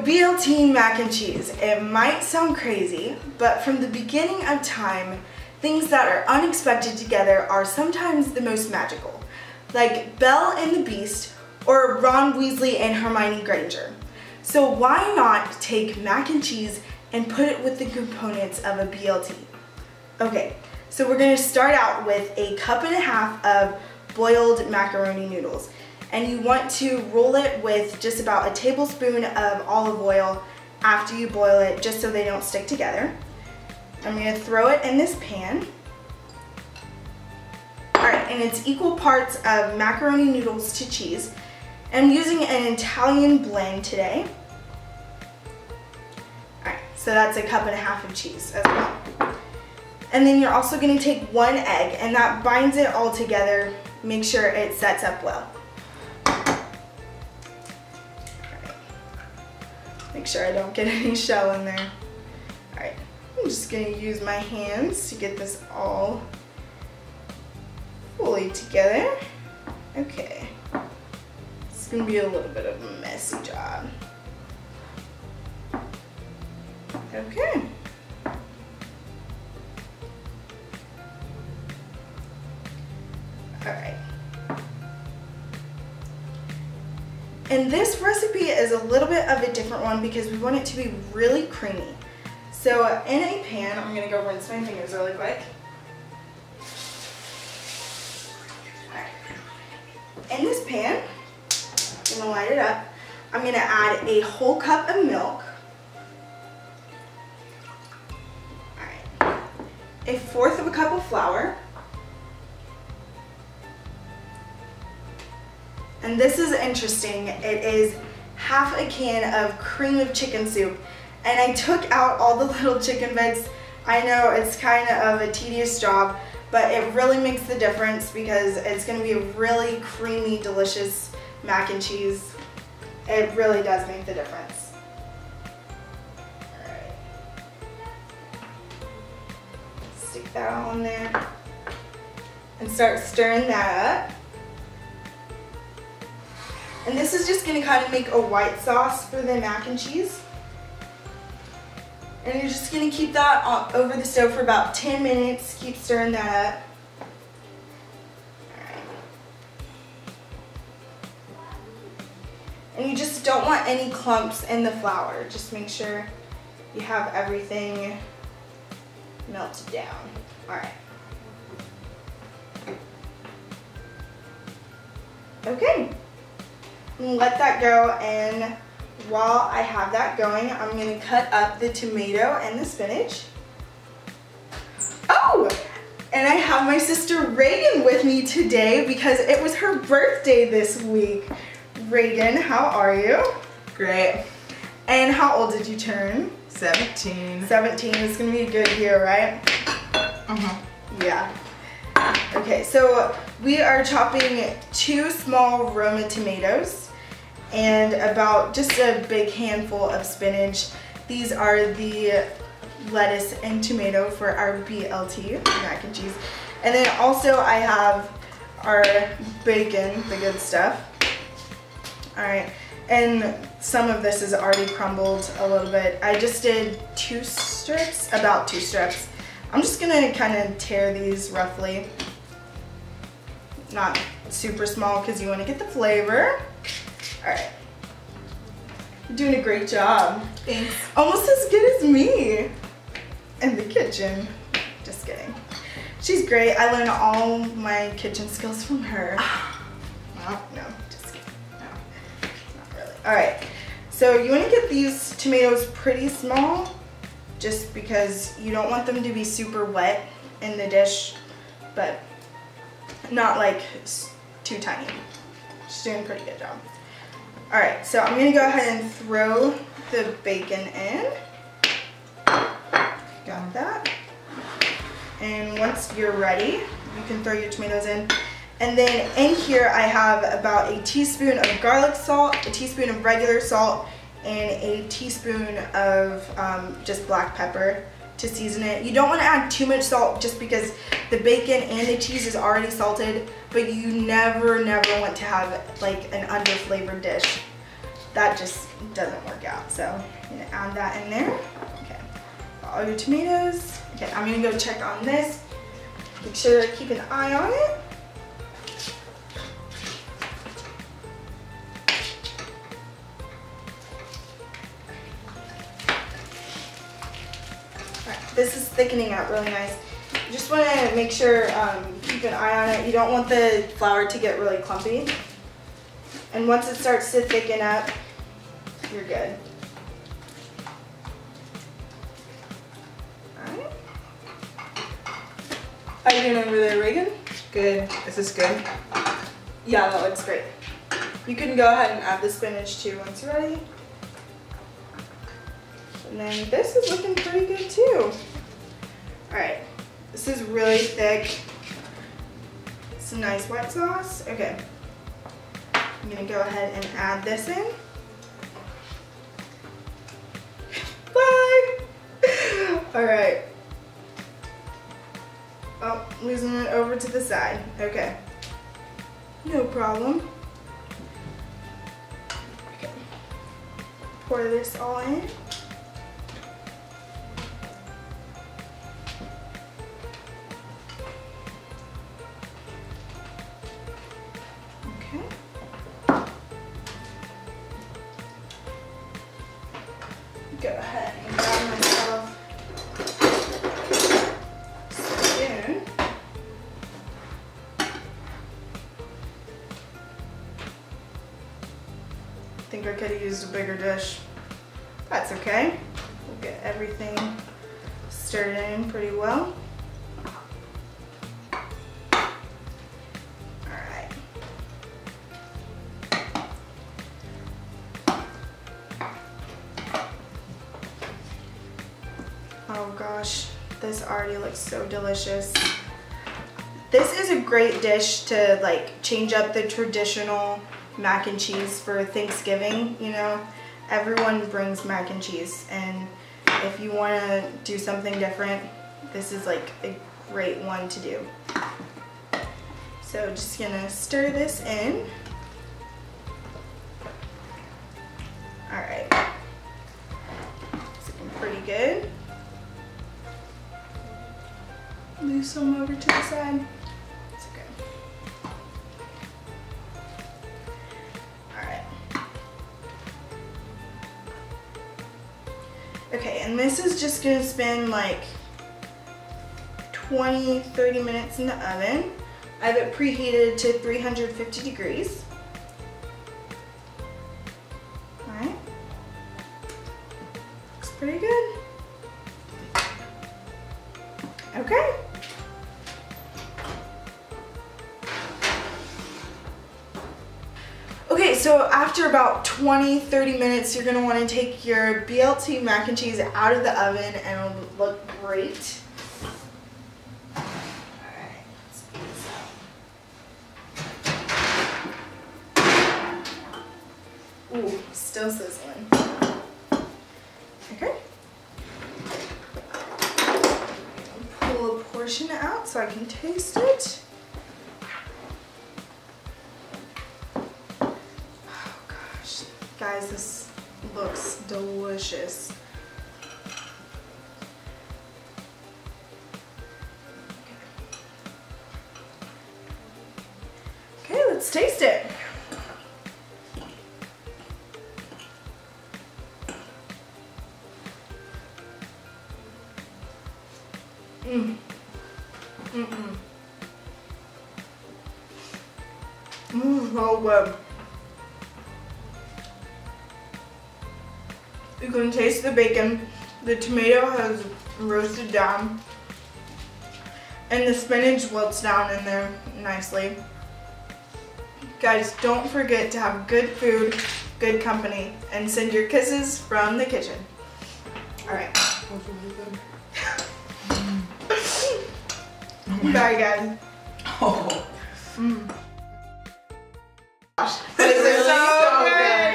BLT mac and cheese. It might sound crazy, but from the beginning of time, things that are unexpected together are sometimes the most magical. Like Belle and the Beast, or Ron Weasley and Hermione Granger. So why not take mac and cheese and put it with the components of a BLT? Okay, so we're gonna start out with a 1.5 cups of boiled macaroni noodles. And you want to roll it with just about a tablespoon of olive oil after you boil it, just so they don't stick together. I'm gonna throw it in this pan. All right, and it's equal parts of macaroni noodles to cheese. I'm using an Italian blend today. All right, so that's a 1.5 cups of cheese as well. And then you're also gonna take 1 egg, and that binds it all together. Make sure it sets up well. Make sure I don't get any shell in there. All right, I'm just gonna use my hands to get this all fully together. Okay, it's gonna be a little bit of a messy job. Okay. All right. And this recipe is a little bit of a different one because we want it to be really creamy. So in a pan, I'm gonna go rinse my fingers really quick. All right. In this pan, I'm gonna light it up. I'm gonna add a whole cup of milk. All right. 1/4 cup of flour. And this is interesting. It is 1/2 can of cream of chicken soup. And I took out all the little chicken bits. I know it's kind of a tedious job, but it really makes the difference because it's gonna be a really creamy, delicious mac and cheese. It really does make the difference. All right. Stick that on there and start stirring that up. And this is just gonna kind of make a white sauce for the mac and cheese. And you're just gonna keep that over the stove for about 10 minutes. Keep stirring that up. All right. And you just don't want any clumps in the flour. Just make sure you have everything melted down. All right. Okay. Let that go, and while I have that going, I'm gonna cut up the tomato and the spinach. Oh, and I have my sister Reagan with me today because it was her birthday this week. Reagan, how are you? Great. And how old did you turn? 17. 17, it's gonna be a good year, right? Yeah. Okay, so we are chopping 2 small Roma tomatoes and about just a big handful of spinach. These are the lettuce and tomato for our BLT, mac and cheese. And then also I have our bacon, the good stuff. All right, and some of this is already crumbled a little bit. I just did 2 strips, about 2 strips. I'm just gonna kind of tear these roughly. Not super small because you want to get the flavor. All right. You're doing a great job. Thanks. Almost as good as me in the kitchen. Just kidding. She's great. I learned all my kitchen skills from her. Well, no, just kidding. No, not really. All right. So you want to get these tomatoes pretty small just because you don't want them to be super wet in the dish, but not like too tiny. She's doing a pretty good job. All right, so I'm gonna go ahead and throw the bacon in. Got that. And once you're ready, you can throw your tomatoes in. And then in here I have about a teaspoon of garlic salt, a teaspoon of regular salt, and a teaspoon of just black pepper to season it. You don't want to add too much salt just because the bacon and the cheese is already salted, but you never want to have like an under-flavored dish. that just doesn't work out. So I'm gonna add that in there. Okay, all your tomatoes. Okay, I'm gonna go check on this. Make sure to keep an eye on it. This is thickening out really nice. You just want to make sure, keep an eye on it. You don't want the flour to get really clumpy. And once it starts to thicken up, you're good. Alright. How you doing over there, Reagan? Good. Is this good? Yeah, that looks great. You can go ahead and add the spinach too once you're ready. And then this is looking pretty good too. All right, this is really thick. Some nice white sauce. Okay, I'm gonna go ahead and add this in. Bye. All right. Oh, losing it over to the side. Okay, no problem. Okay. Pour this all in. Go ahead and grab myself a spoon. I think I could have used a bigger dish. That's okay. We'll get everything stirred in pretty well. Oh gosh, this already looks so delicious. This is a great dish to like change up the traditional mac and cheese for Thanksgiving. You know, everyone brings mac and cheese, and if you want to do something different, this is like a great one to do. So just gonna stir this in. All right, it's looking pretty good. Move some over to the side. It's okay. Alright. Okay, and this is just gonna spend like 20-30 minutes in the oven. I have it preheated to 350 degrees. Alright. Looks pretty good. Okay. Okay, so after about 20-30 minutes, you're gonna wanna take your BLT mac and cheese out of the oven and it'll look great. Alright, let's get this out. Ooh, still sizzling. Okay. Pull a portion out so I can taste it. Guys, this looks delicious. Okay, let's taste it. So good. You can taste the bacon. The tomato has roasted down. And the spinach wilts down in there nicely. Guys, don't forget to have good food, good company, and send your kisses from the kitchen. Alright. Bye, guys. Oh. Gosh, this is so good.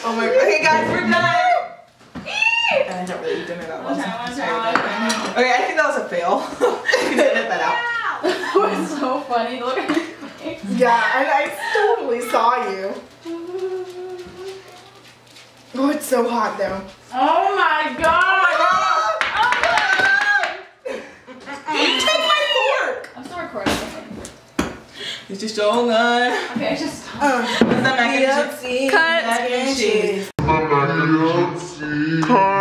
Oh my god. Okay, guys, we're done. And I don't really eat dinner that well. Okay, I think that was a fail. You can edit that out. That was so funny. Look at your face. Yeah, and I totally saw you. Oh, it's so hot though. Oh my god! You take my fork! I'm still recording. This is so good. Okay, just stop. What's the mac and cheese? BLT, Mac and cheese. Cut.